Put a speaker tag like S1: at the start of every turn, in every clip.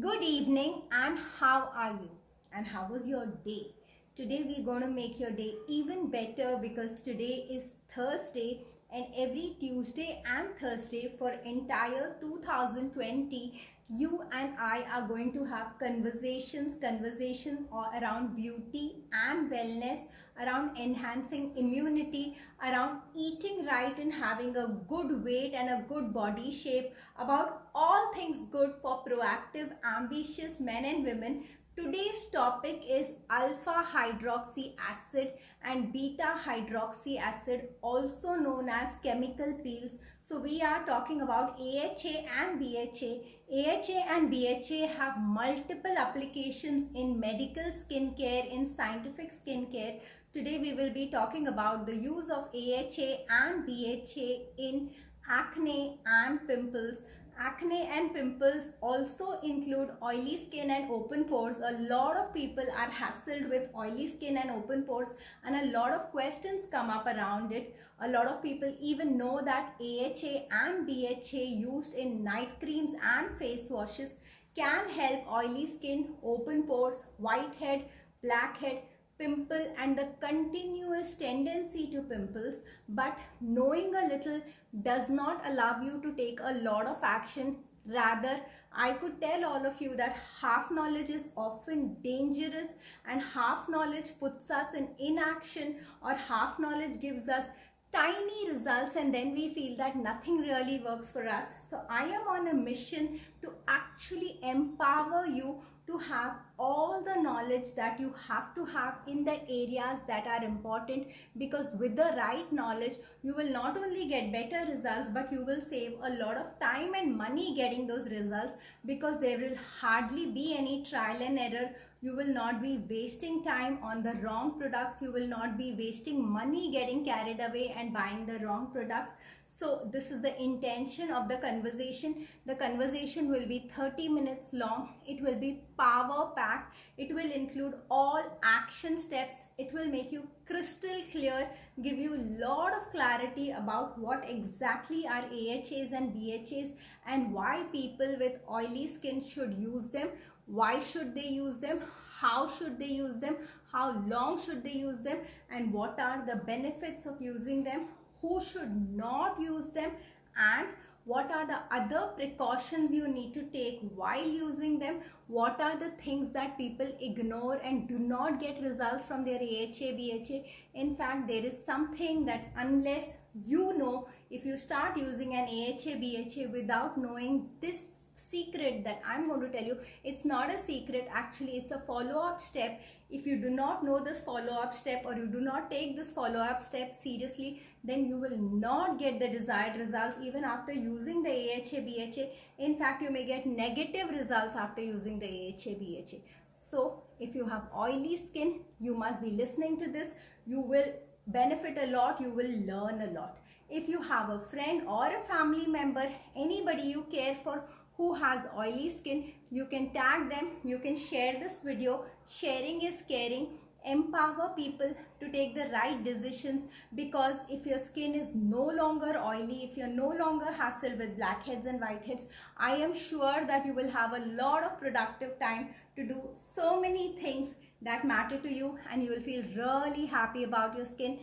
S1: Good evening, and how are you? And how was your day? Today we're going to make your day even better because today is Thursday, and every Tuesday and Thursday for entire 2020 you and I are going to have conversations around beauty and wellness, around enhancing immunity, around eating right and having a good weight and a good body shape, about all things good for proactive, ambitious men and women. Today's topic is alpha hydroxy acid and beta hydroxy acid, also known as chemical peels. So we are talking about AHA and BHA. AHA and BHA have multiple applications in medical skincare, in scientific skincare. Today we will be talking about the use of AHA and BHA in acne and pimples. Acne and pimples also include oily skin and open pores. A lot of people are hassled with oily skin and open pores, and a lot of questions come up around it. A lot of people even know that AHA and BHA used in night creams and face washes can help oily skin, open pores, whitehead, blackhead, pimple and the continuous tendency to pimples. But knowing a little does not allow you to take a lot of action. Rather, I could tell all of you that half knowledge is often dangerous, and half knowledge puts us in inaction, or half knowledge gives us tiny results and then we feel that nothing really works for us. So I am on a mission to actually empower you to have all the knowledge that you have to have in the areas that are important, because with the right knowledge you will not only get better results but you will save a lot of time and money getting those results, because there will hardly be any trial and error. You will not be wasting time on the wrong products. You will not be wasting money getting carried away and buying the wrong products. So this is the intention of the conversation. The conversation will be 30 minutes long. It will be power packed. It will include all action steps. It will make you crystal clear, give you a lot of clarity about what exactly are AHAs and BHAs and why people with oily skin should use them. Why should they use them? How should they use them? How long should they use them? And what are the benefits of using them? Who should not use them? And what are the other precautions you need to take while using them? What are the things that people ignore and do not get results from their AHA, BHA? In fact, there is something that unless you know, if you start using an AHA, BHA without knowing this secret that I'm going to tell you, it's not a secret, actually it's a follow-up step. If you do not know this follow-up step, or you do not take this follow-up step seriously, then you will not get the desired results even after using the AHA, BHA. In fact, you may get negative results after using the AHA, BHA. So if you have oily skin, you must be listening to this. You will benefit a lot, you will learn a lot. If you have a friend or a family member, anybody you care for who has oily skin, you can tag them, you can share this video. Sharing is caring. Empower people to take the right decisions, because if your skin is no longer oily, if you're no longer hassled with blackheads and whiteheads, I am sure that you will have a lot of productive time to do so many things that matter to you, and you will feel really happy about your skin.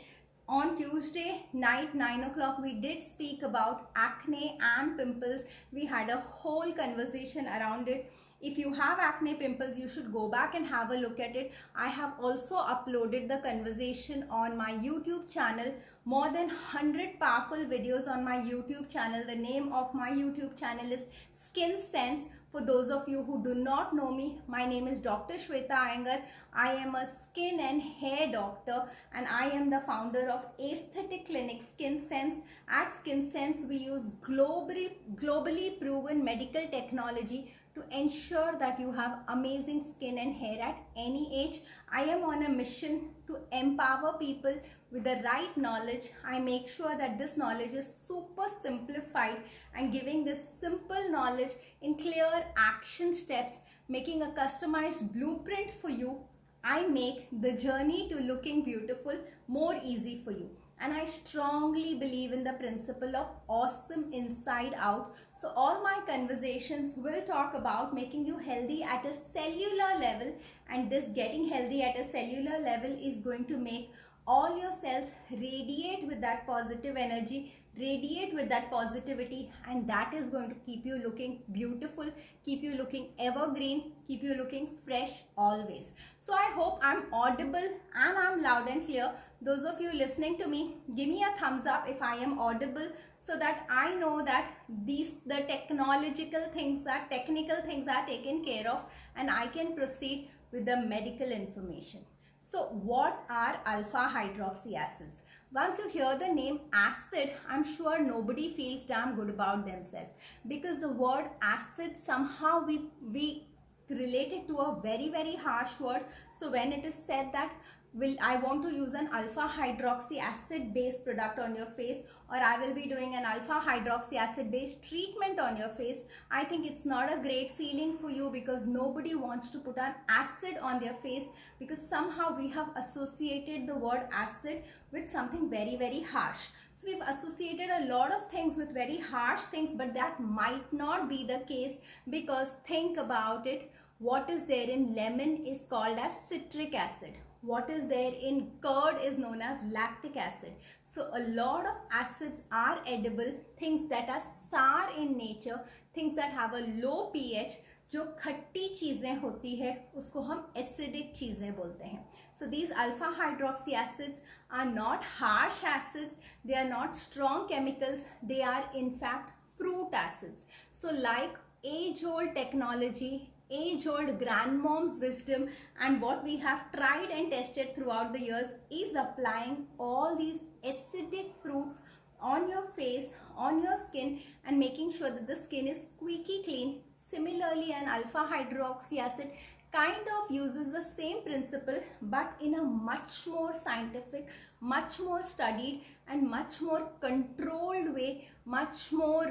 S1: On Tuesday night, 9 o'clock, we did speak about acne and pimples. We had a whole conversation around it. If you have acne, pimples, you should go back and have a look at it. I have also uploaded the conversation on my YouTube channel. More than 100 powerful videos on my YouTube channel. The name of my YouTube channel is Skin Sense. For those of you who do not know me, my name is Dr. Shweta Iyengar. I am a skin and hair doctor, and I am the founder of aesthetic clinic Skin Sense. At Skin Sense, we use globally proven medical technology to ensure that you have amazing skin and hair at any age. I am on a mission to empower people with the right knowledge. I make sure that this knowledge is super simplified, and giving this simple knowledge in clear action steps, making a customized blueprint for you. I make the journey to looking beautiful more easy for you. and I strongly believe in the principle of awesome inside out. So all my conversations will talk about making you healthy at a cellular level, and this getting healthy at a cellular level is going to make all your cells radiate with that positive energy, radiate with that positivity, and that is going to keep you looking beautiful, keep you looking evergreen, keep you looking fresh always. So I hope I'm audible and I'm loud and clear. Those of you listening to me, give me a thumbs up if I am audible, so that I know that the technical things are taken care of and I can proceed with the medical information. So what are alpha hydroxy acids? Once you hear the name acid, I'm sure nobody feels damn good about themselves, because the word acid somehow we relate it to a very harsh word. So when it is said that I want to use an alpha hydroxy acid based product on your face, or I will be doing an alpha hydroxy acid based treatment on your face, I think it's not a great feeling for you, because nobody wants to put an acid on their face, because somehow we have associated the word acid with something very harsh. So we've associated a lot of things with very harsh things, but that might not be the case, because think about it. What is there in lemon is called as citric acid. What is there in curd is known as lactic acid. So a lot of acids are edible, things that are sour in nature, things that have a low pH, जो खट्टी चीजें होती है उसको हम acidic चीजें बोलते हैं. So these alpha hydroxy acids are not harsh acids, they are not strong chemicals, they are in fact fruit acids. So like age-old technology, age-old grandmom's wisdom, and what we have tried and tested throughout the years is applying all these acidic fruits on your face, on your skin, and making sure that the skin is squeaky clean. Similarly, an alpha hydroxy acid kind of uses the same principle, but in a much more scientific, much more studied, and much more controlled way, much more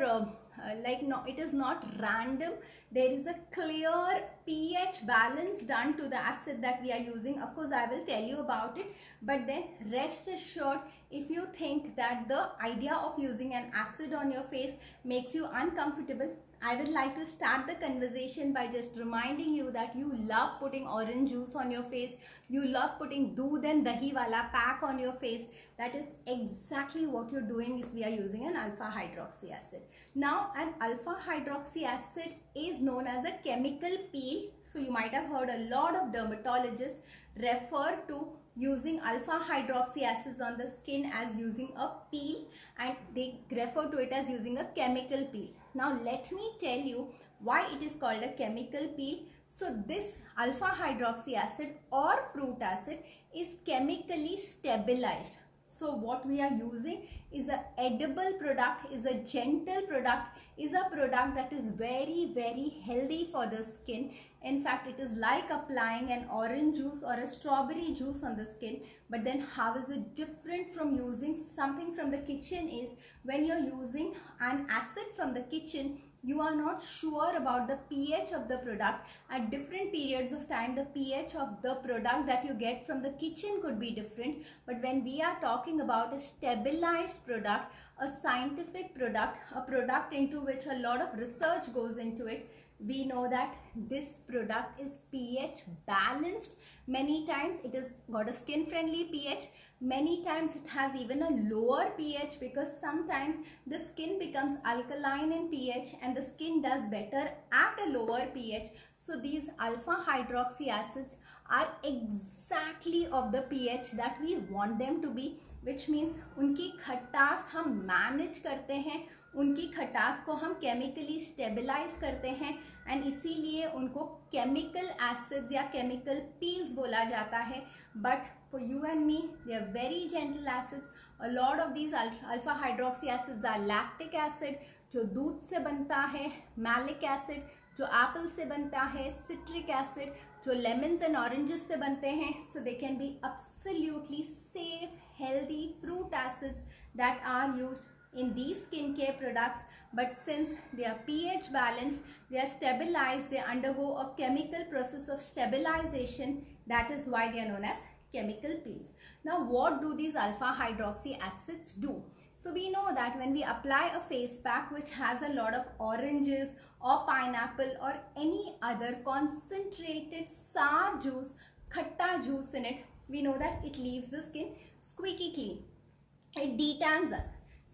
S1: it is not random. There is a clear pH balance done to the acid that we are using. Of course, I will tell you about it, but then rest assured, if you think that the idea of using an acid on your face makes you uncomfortable, I would like to start the conversation by just reminding you that you love putting orange juice on your face, you love putting doodh and dahi wala pack on your face. That is exactly what you're doing if we are using an alpha hydroxy acid. Now, an alpha hydroxy acid is known as a chemical peel. So you might have heard a lot of dermatologists refer to using alpha hydroxy acids on the skin as using a peel, and they refer to it as using a chemical peel. Now let me tell you why it is called a chemical peel. So this alpha hydroxy acid or fruit acid is chemically stabilized. So what we are using is an edible product, is a gentle product, is a product that is very healthy for the skin. In fact, it is like applying an orange juice or a strawberry juice on the skin. But then how is it different from using something from the kitchen is, when you're using an acid from the kitchen, you are not sure about the pH of the product. At different periods of time, the pH of the product that you get from the kitchen could be different. But when we are talking about a stabilized product, a scientific product, a product into which a lot of research goes into it, we know that this product is pH balanced. Many times it has got a skin friendly pH. Many times it has even a lower pH, because sometimes the skin becomes alkaline in pH and the skin does better at a lower pH. So these alpha hydroxy acids are exactly of the pH that we want them to be, which means उनकी खटास हम manage करते हैं, उनकी खटास को हम chemically stabilise करते हैं, एंड इसीलिए उनको केमिकल एसिड्स या केमिकल पील्स बोला जाता है. But for you and me, they are very gentle acids. A lot of these alpha hydroxy acids are lactic acid, जो दूध से बनता है, मैलिक एसिड जो एप्पल से बनता है, सिट्रिक एसिड जो लेमन्स एंड ऑरेंजेस से बनते हैं. So they can be absolutely safe, healthy fruit acids that are used in these skincare products, but since they are pH balanced, they are stabilized, they undergo a chemical process of stabilization. That is why they are known as chemical peels. Now what do these alpha hydroxy acids do? So we know that when we apply a face pack which has a lot of oranges or pineapple or any other concentrated sour juice, khatta juice in it, we know that it leaves the skin squeaky clean. It detans us.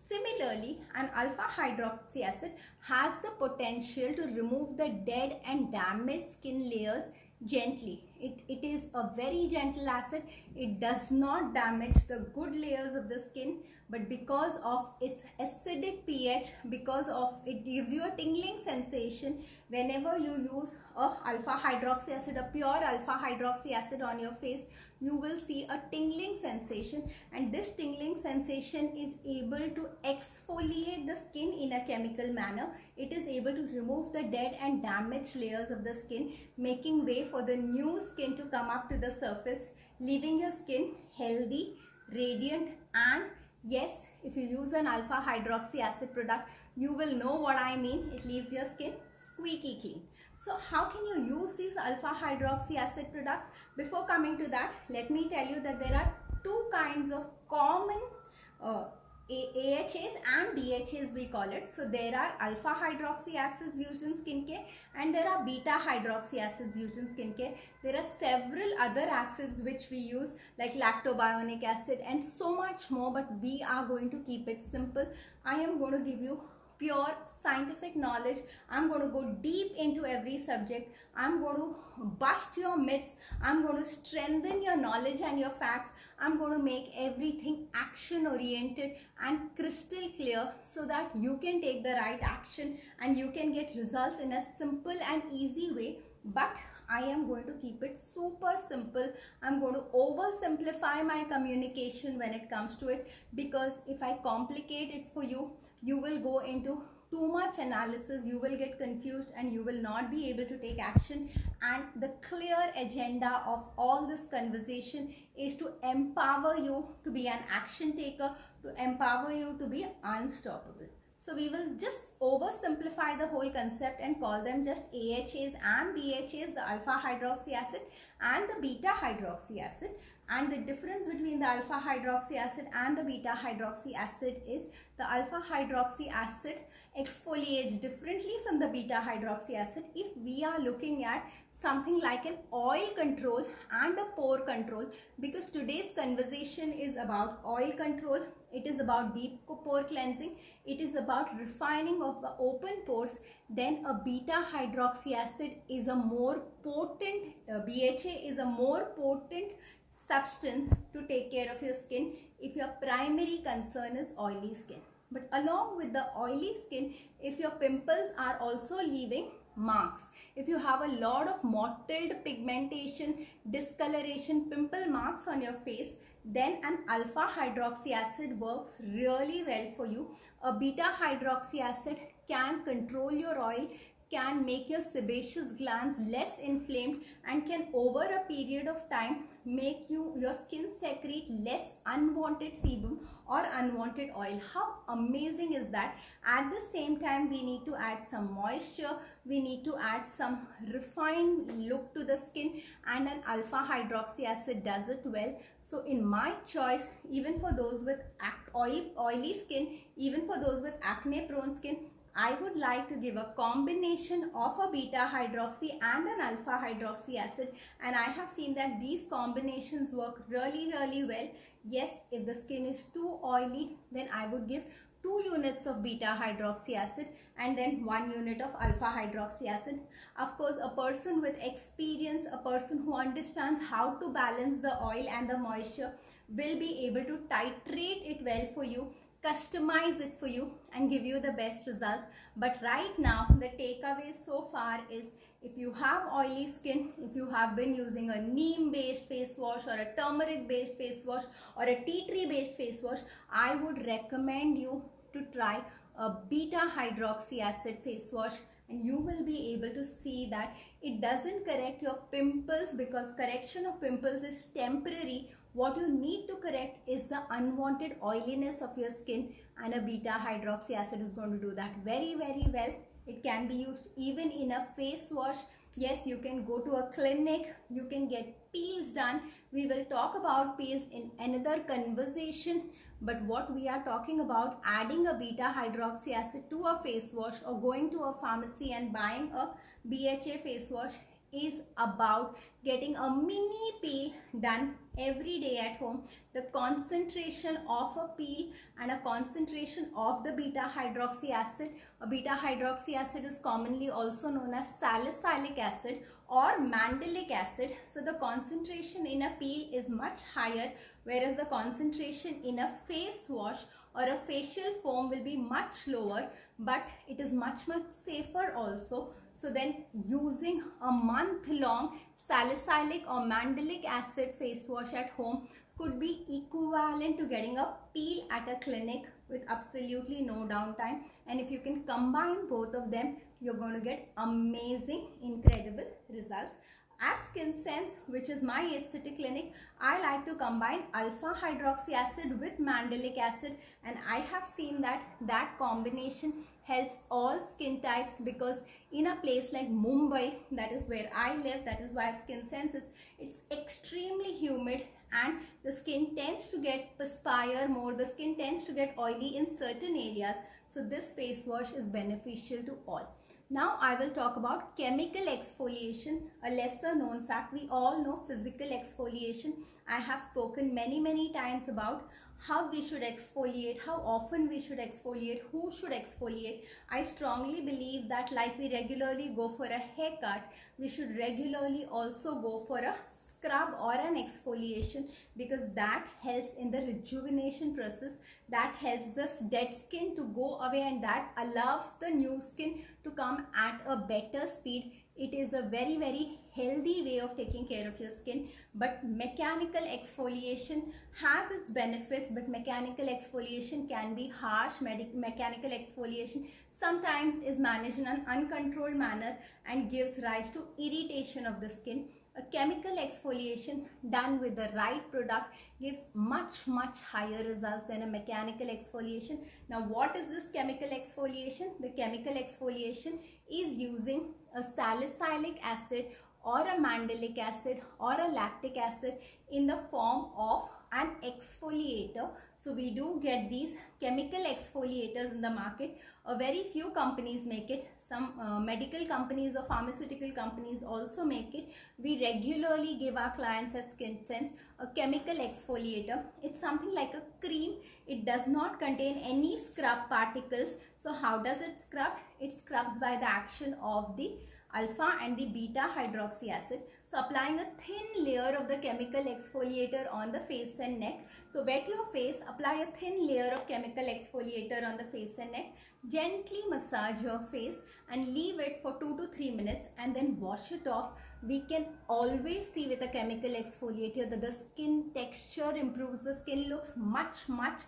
S1: Similarly, an alpha hydroxy acid has the potential to remove the dead and damaged skin layers gently. It is a very gentle acid. It does not damage the good layers of the skin, but because of its acidic pH, because of it gives you a tingling sensation whenever you use a alpha hydroxy acid, a pure alpha hydroxy acid on your face, you will see a tingling sensation, and this tingling sensation is able to exfoliate the skin in a chemical manner. It is able to remove the dead and damaged layers of the skin, making way for the new skin to come up to the surface, leaving your skin healthy, radiant, and yes, if you use an alpha hydroxy acid product, you will know what I mean. It leaves your skin squeaky clean. So how can you use these alpha hydroxy acid products? Before coming to that, let me tell you that there are two kinds of common AHAs and BHAs we call it. So there are alpha hydroxy acids used in skincare and there are beta hydroxy acids used in skincare. There are several other acids which we use like lactobionic acid and so much more, but we are going to keep it simple. I am going to give you pure scientific knowledge. I'm going to go deep into every subject. I'm going to bust your myths. I'm going to strengthen your knowledge and your facts. I'm going to make everything action oriented and crystal clear so that you can take the right action and you can get results in a simple and easy way. But I am going to keep it super simple. I'm going to oversimplify my communication when it comes to it, because if I complicate it for you, you will go into too much analysis, you will get confused and you will not be able to take action. And the clear agenda of all this conversation is to empower you to be an action taker, to empower you to be unstoppable. So we will just oversimplify the whole concept and call them just AHAs and BHAs, the alpha hydroxy acid and the beta hydroxy acid. And the difference between the alpha hydroxy acid and the beta hydroxy acid is the alpha hydroxy acid exfoliates differently from the beta hydroxy acid. If we are looking at something like an oil control and a pore control, because today's conversation is about oil control, it is about deep pore cleansing, it is about refining of the open pores, then a beta hydroxy acid is a more potent, BHA is a more potent substance to take care of your skin if your primary concern is oily skin. But along with the oily skin, if your pimples are also leaving marks, if you have a lot of mottled pigmentation, discoloration, pimple marks on your face, then an alpha hydroxy acid works really well for you. A beta hydroxy acid can control your oil, can make your sebaceous glands less inflamed, and can over a period of time make your skin secrete less unwanted sebum or unwanted oil. How amazing is that? At the same time, we need to add some moisture, we need to add some refined look to the skin, and an alpha hydroxy acid does it well. So in my choice, even for those with oily skin, even for those with acne prone skin, I would like to give a combination of a beta hydroxy and an alpha hydroxy acid, and I have seen that these combinations work really well. Yes, if the skin is too oily, then I would give 2 units of beta hydroxy acid and then 1 unit of alpha hydroxy acid. Of course, a person with experience, a person who understands how to balance the oil and the moisture will be able to titrate it well for you, customize it for you and give you the best results. But right now, the takeaway so far is, if you have oily skin, if you have been using a neem based face wash or a turmeric based face wash or a tea tree based face wash, I would recommend you to try a beta hydroxy acid face wash, and you will be able to see that it doesn't correct your pimples, because correction of pimples is temporary. What you need to correct is the unwanted oiliness of your skin, and a beta hydroxy acid is going to do that very well. It can be used even in a face wash. Yes, you can go to a clinic, you can get peels done. We will talk about peels in another conversation. But what we are talking about, adding a beta hydroxy acid to a face wash or going to a pharmacy and buying a BHA face wash, is about getting a mini peel done every day at home. The concentration of a peel and a concentration of the beta hydroxy acid. A beta hydroxy acid is commonly also known as salicylic acid or mandelic acid. So the concentration in a peel is much higher, whereas the concentration in a face wash or a facial foam will be much lower, but it is much safer also. So then using a month-long salicylic or mandelic acid face wash at home could be equivalent to getting a peel at a clinic with absolutely no downtime. And if you can combine both of them, you're going to get amazing, incredible results. At Skin Sense, which is my aesthetic clinic, I like to combine alpha hydroxy acid with mandelic acid, and I have seen that that combination helps all skin types, because in a place like Mumbai, that is where I live, that is why Skin Sense is, it's extremely humid and the skin tends to get perspire more, the skin tends to get oily in certain areas. So this face wash is beneficial to all. Now I will talk about chemical exfoliation, a lesser known fact. We all know physical exfoliation. I have spoken many times about how we should exfoliate, how often we should exfoliate, who should exfoliate. I strongly believe that like we regularly go for a haircut, we should regularly also go for a scrub or an exfoliation, because that helps in the rejuvenation process, that helps the dead skin to go away, and that allows the new skin to come at a better speed. It is a very healthy way of taking care of your skin. But mechanical exfoliation has its benefits, but mechanical exfoliation can be harsh. Mechanical exfoliation sometimes is managed in an uncontrolled manner and gives rise to irritation of the skin. A chemical exfoliation done with the right product gives much higher results than a mechanical exfoliation. Now what is this chemical exfoliation? The chemical exfoliation is using a salicylic acid or a mandelic acid or a lactic acid in the form of an exfoliator. So we do get these chemical exfoliators in the market. A very few companies make it. Some medical companies or pharmaceutical companies also make it. We regularly give our clients at Skin Sense a chemical exfoliator. It's something like a cream. It does not contain any scrub particles. So how does it scrub? It scrubs by the action of the alpha and the beta hydroxy acid. So applying a thin layer of the chemical exfoliator on the face and neck. So wet your face, apply a thin layer of chemical exfoliator on the face and neck. Gently massage your face and leave it for 2 to 3 minutes and then wash it off. We can always see with a chemical exfoliator that the skin texture improves, the skin looks much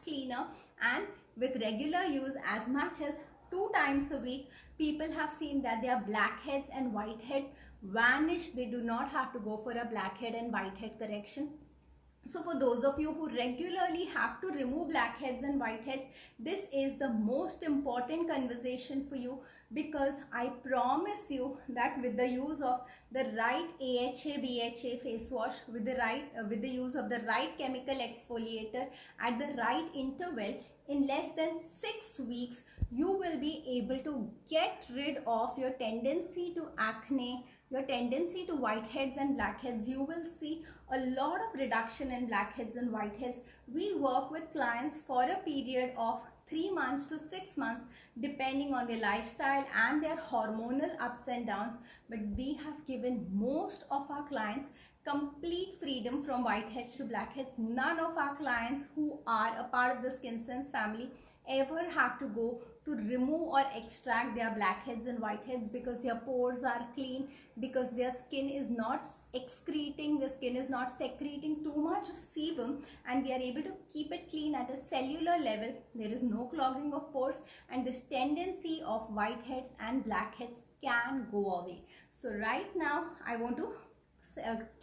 S1: cleaner, and with regular use as much as 2 times a week, people have seen that their blackheads and whitehead vanish. They do not have to go for a blackhead and whitehead correction. So for those of you who regularly have to remove blackheads and whiteheads, this is the most important conversation for you, because I promise you that with the use of the right AHA BHA face wash, with the use of the right chemical exfoliator at the right interval, in less than 6 weeks you will be able to get rid of your tendency to acne, your tendency to whiteheads and blackheads. You will see a lot of reduction in blackheads and whiteheads. We work with clients for a period of 3 months to 6 months, depending on their lifestyle and their hormonal ups and downs. But we have given most of our clients complete freedom from whiteheads to blackheads. None of our clients who are a part of the Skin Sense family ever have to go to remove or extract their blackheads and whiteheads, because their pores are clean, because their skin is not excreting, the skin is not secreting too much of sebum, and we are able to keep it clean at a cellular level. There is no clogging of pores, and this tendency of whiteheads and blackheads can go away. So right now I want to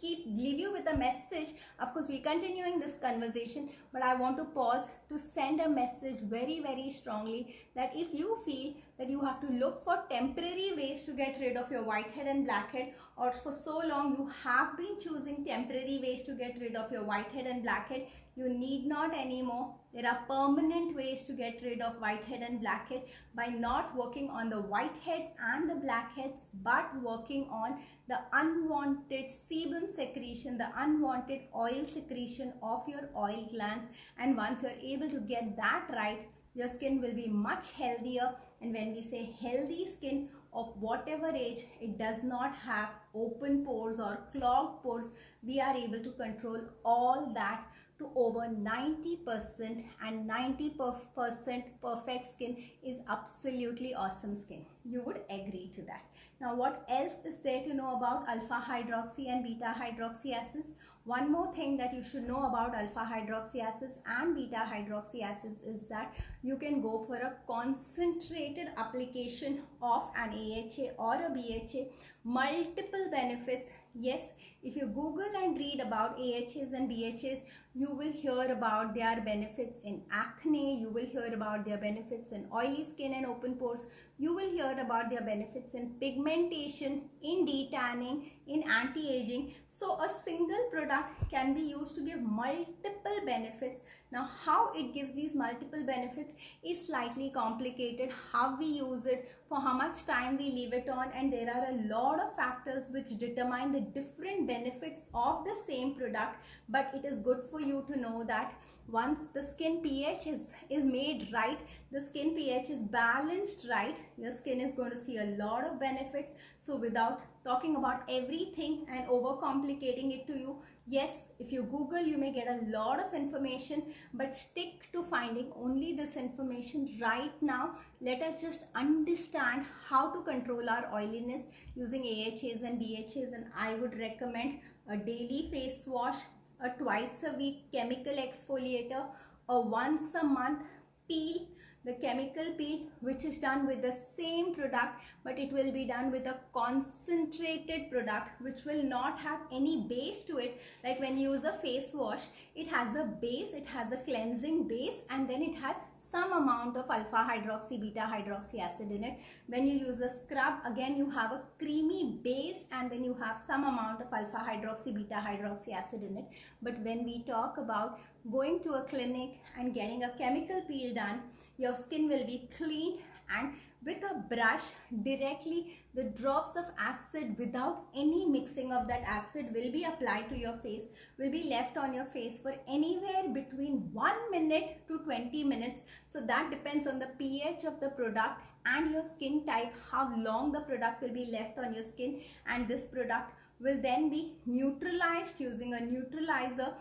S1: leave you with a message. Of course, we're continuing this conversation, but I want to pause to send a message very, very strongly that if you feel that you have to look for temporary ways to get rid of your whitehead and blackhead, or for so long you have been choosing temporary ways to get rid of your whitehead and blackhead, you need not anymore. There are permanent ways to get rid of whitehead and blackhead by not working on the whiteheads and the blackheads, but working on the unwanted sebum secretion, the unwanted oil secretion of your oil glands. And once you're able to get that right, your skin will be much healthier. And when we say healthy skin of whatever age, it does not have open pores or clogged pores. We are able to control all that to over 90%, and 90% perfect skin is absolutely awesome skin. You would agree to that. Now, what else is there to know about alpha hydroxy and beta hydroxy acids? One more thing that you should know about alpha hydroxy acids and beta hydroxy acids is that you can go for a concentrated application of an AHA or a BHA. Multiple benefits. Yes, if you Google and read about AHAs and BHAs, you will hear about their benefits in acne, you will hear about their benefits in oily skin and open pores, you will hear about their benefits in pigmentation, in detanning, in anti-aging. So a single product can be used to give multiple benefits. Now, how it gives these multiple benefits is slightly complicated. How we use it, for how much time we leave it on, and there are a lot of factors which determine the different benefits of the same product. But it is good for you to know that once the skin pH is made right, the skin pH is balanced right, your skin is going to see a lot of benefits. So without talking about everything and overcomplicating it to you, yes, if you Google, you may get a lot of information, but stick to finding only this information right now. Let us just understand how to control our oiliness using AHAs and BHAs. And I would recommend a daily face wash, a twice a week chemical exfoliator, a once a month peel, the chemical peel, which is done with the same product, but it will be done with a concentrated product which will not have any base to it. Like when you use a face wash, it has a base, it has a cleansing base, and then it has some amount of alpha hydroxy, beta hydroxy acid in it. When you use a scrub, again you have a creamy base, and then you have some amount of alpha hydroxy, beta hydroxy acid in it. But when we talk about going to a clinic and getting a chemical peel done, your skin will be cleaned, and with a brush directly the drops of acid without any mixing of that acid will be applied to your face, will be left on your face for anywhere between 1 minute to 20 minutes. So that depends on the pH of the product and your skin type, how long the product will be left on your skin. And this product will then be neutralized using a neutralizer.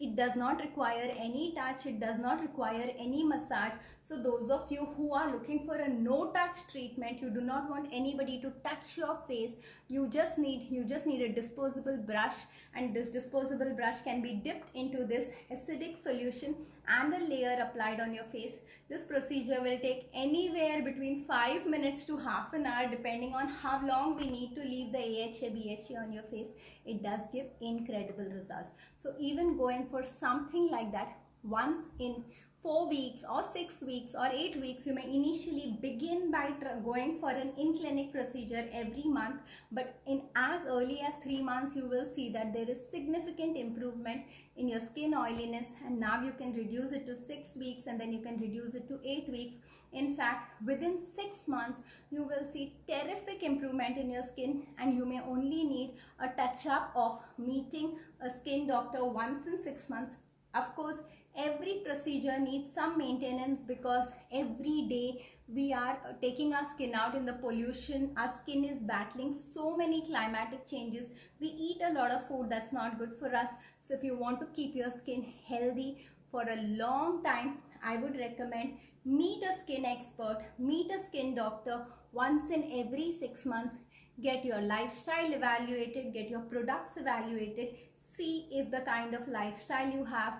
S1: It does not require any touch, it does not require any massage. So those of you who are looking for a no touch treatment, you do not want anybody to touch your face, you just need a disposable brush, and this disposable brush can be dipped into this acidic solution and a layer applied on your face. This procedure will take anywhere between 5 minutes to half an hour, depending on how long we need to leave the AHA, BHA on your face. It does give incredible results. So even going for something like that once in 4 weeks or 6 weeks or 8 weeks, you may initially begin by going for an in-clinic procedure every month, but in as early as 3 months you will see that there is significant improvement in your skin oiliness, and now you can reduce it to 6 weeks, and then you can reduce it to 8 weeks. In fact, within 6 months you will see terrific improvement in your skin, and you may only need a touch-up of meeting a skin doctor once in 6 months. Of course, every procedure needs some maintenance, because every day we are taking our skin out in the pollution. Our skin is battling so many climatic changes. We eat a lot of food that's not good for us. So if you want to keep your skin healthy for a long time, I would recommend meet a skin expert, meet a skin doctor once in every 6 months. Get your lifestyle evaluated, get your products evaluated, see if the kind of lifestyle you have,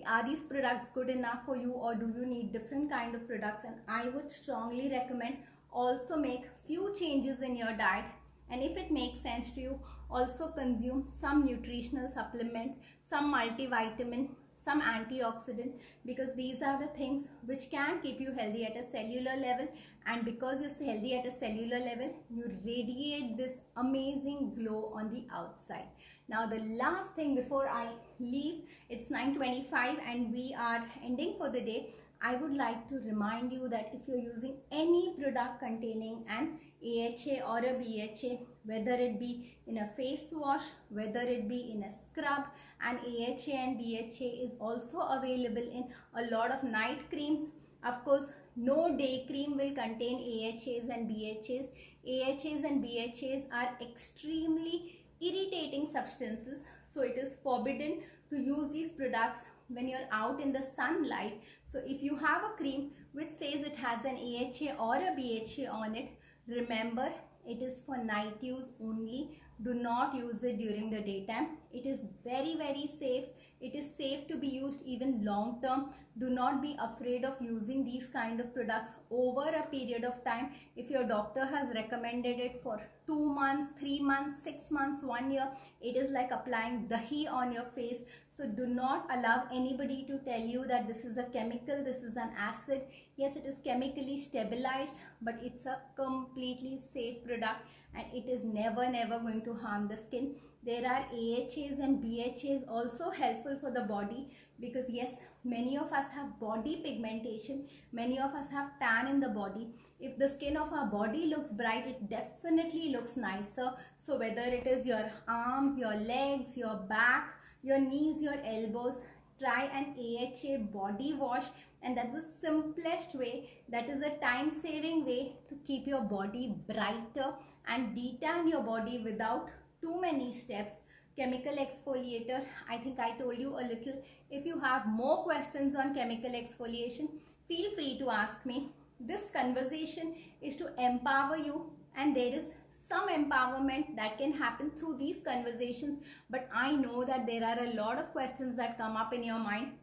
S1: are these products good enough for you, or do you need different kind of products. And I would strongly recommend also make few changes in your diet, and if it makes sense to you, also consume some nutritional supplement, some multivitamin, some antioxidant, because these are the things which can keep you healthy at a cellular level. And because you're healthy at a cellular level, you radiate this amazing glow on the outside. Now the last thing before I leave, it's 9:25 and we are ending for the day. I would like to remind you that if you're using any product containing an AHA or a BHA, whether it be in a face wash, whether it be in a scrub, and AHA and BHA is also available in a lot of night creams. Of course, no day cream will contain AHAs and BHAs. AHAs and BHAs are extremely irritating substances, so it is forbidden to use these products when you're out in the sunlight. So if you have a cream which says it has an AHA or a BHA on it, remember, it is for night use only. Do not use it during the daytime. It is very, very safe. It is safe to be used even long term. Do not be afraid of using these kind of products over a period of time. If your doctor has recommended it for 2 months, 3 months, 6 months, 1 year, it is like applying dahi on your face. So do not allow anybody to tell you that this is a chemical, this is an acid. Yes, it is chemically stabilized, but it's a completely safe product and it is never going to harm the skin. There are AHAs and BHAs also helpful for the body, because yes, many of us have body pigmentation, many of us have tan in the body. If the skin of our body looks bright, it definitely looks nicer. So whether it is your arms, your legs, your back, your knees, your elbows, try an AHA body wash, and that's the simplest way. That is a time-saving way to keep your body brighter and detan your body without too many steps. Chemical exfoliator, I think I told you a little. If you have more questions on chemical exfoliation, feel free to ask me. This conversation is to empower you, and there is some empowerment that can happen through these conversations, but I know that there are a lot of questions that come up in your mind.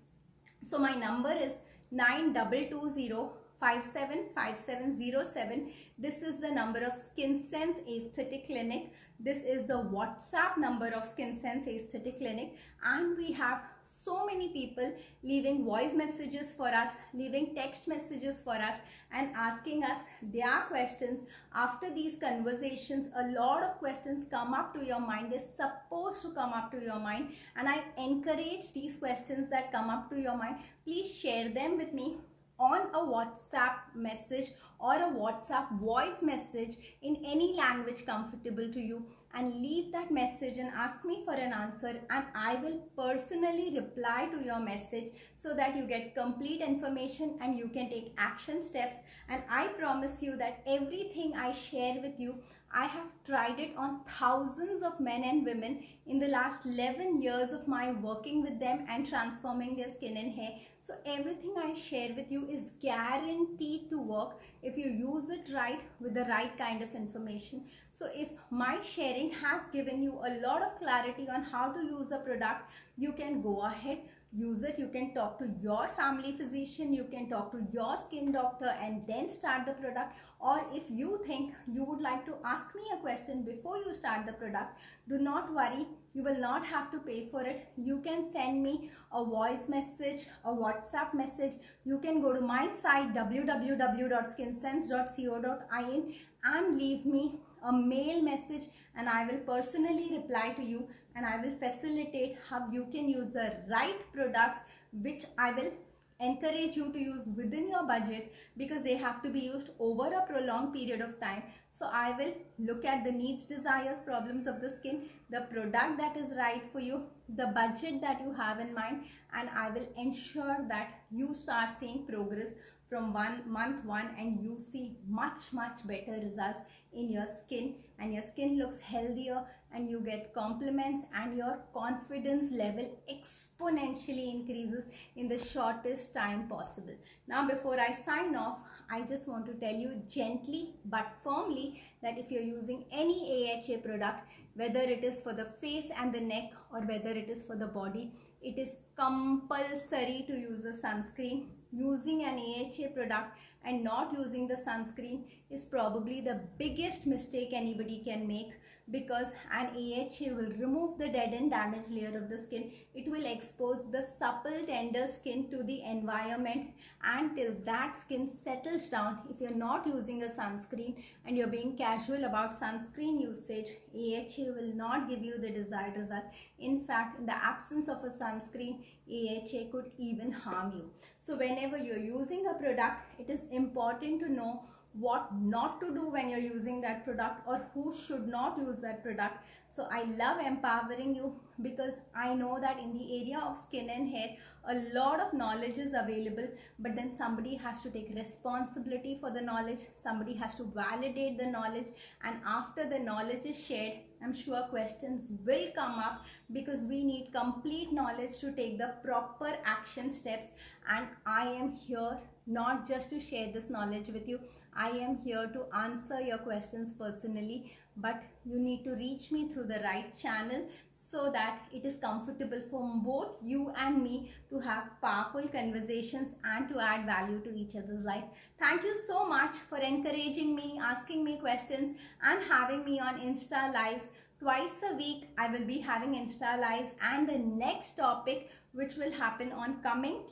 S1: So my number is 9220575707. This is the number of Skin Sense Aesthetic Clinic. This is the WhatsApp number of Skin Sense Aesthetic Clinic, and we have so many people leaving voice messages for us, leaving text messages for us, and asking us their questions. After these conversations, a lot of questions come up to your mind. They're supposed to come up to your mind, and I encourage these questions that come up to your mind. Please share them with me on a WhatsApp message or a WhatsApp voice message in any language comfortable to you, and leave that message and ask me for an answer, and I will personally reply to your message so that you get complete information and you can take action steps. And I promise you that everything I share with you, I have tried it on thousands of men and women in the last 11 years of my working with them and transforming their skin and hair. So everything I share with you is guaranteed to work if you use it right with the right kind of information. So if my sharing has given you a lot of clarity on how to use a product, you can go ahead, use it. You can talk to your family physician, you can talk to your skin doctor and then start the product. Or if you think you would like to ask me a question before you start the product, do not worry, you will not have to pay for it. You can send me a voice message, a WhatsApp message. You can go to my site www.skinsense.co.in and leave me a mail message, and I will personally reply to you, and I will facilitate how you can use the right products, which I will encourage you to use within your budget, because they have to be used over a prolonged period of time. So I will look at the needs, desires, problems of the skin, the product that is right for you, the budget that you have in mind, and I will ensure that you start seeing progress from month one, and you see much better results in your skin, and your skin looks healthier, and you get compliments, and your confidence level exponentially increases in the shortest time possible. Now before I sign off, I just want to tell you gently but firmly that if you're using any AHA product, whether it is for the face and the neck or whether it is for the body, it is compulsory to use a sunscreen. Using an AHA product and not using the sunscreen is probably the biggest mistake anybody can make, because an AHA will remove the dead and damaged layer of the skin. It will expose the supple tender skin to the environment, and till that skin settles down, if you're not using a sunscreen and you're being casual about sunscreen usage, AHA will not give you the desired result. In fact, in the absence of a sunscreen, AHA could even harm you. So whenever you're using a product, it is important to know what not to do when you're using that product, or who should not use that product. So I love empowering you, because I know that in the area of skin and hair, a lot of knowledge is available, but then somebody has to take responsibility for the knowledge, somebody has to validate the knowledge, and after the knowledge is shared, I'm sure questions will come up, because we need complete knowledge to take the proper action steps. And I am here not just to share this knowledge with you, I am here to answer your questions personally, but you need to reach me through the right channel, so that it is comfortable for both you and me to have powerful conversations and to add value to each other's life. Thank you so much for encouraging me, asking me questions, and having me on Insta Lives. Twice a week I will be having Insta Lives, and the next topic, which will happen on coming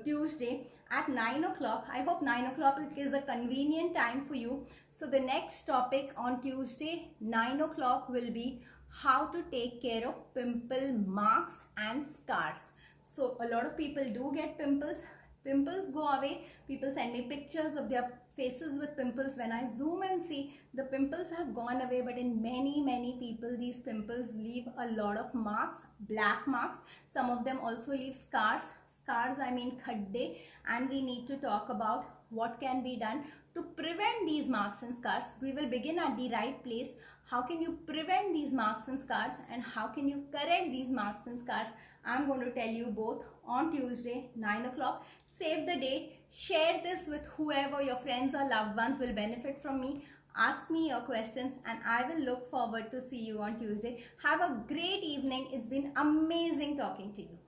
S1: Tuesday at 9 o'clock. I hope 9 o'clock is a convenient time for you. So the next topic on Tuesday 9 o'clock will be how to take care of pimple marks and scars. So a lot of people do get pimples. Pimples go away. People send me pictures of their faces with pimples. When I zoom and see, the pimples have gone away, but in many people, these pimples leave a lot of marks, black marks. Some of them also leave scars. Scars, I mean khadde, and we need to talk about what can be done to prevent these marks and scars. We will begin at the right place. How can you prevent these marks and scars, and how can you correct these marks and scars? I'm going to tell you both on Tuesday 9 o'clock. Save the date, share this with whoever your friends or loved ones will benefit from me. Ask me your questions, and I will look forward to see you on Tuesday. Have a great evening. It's been amazing talking to you.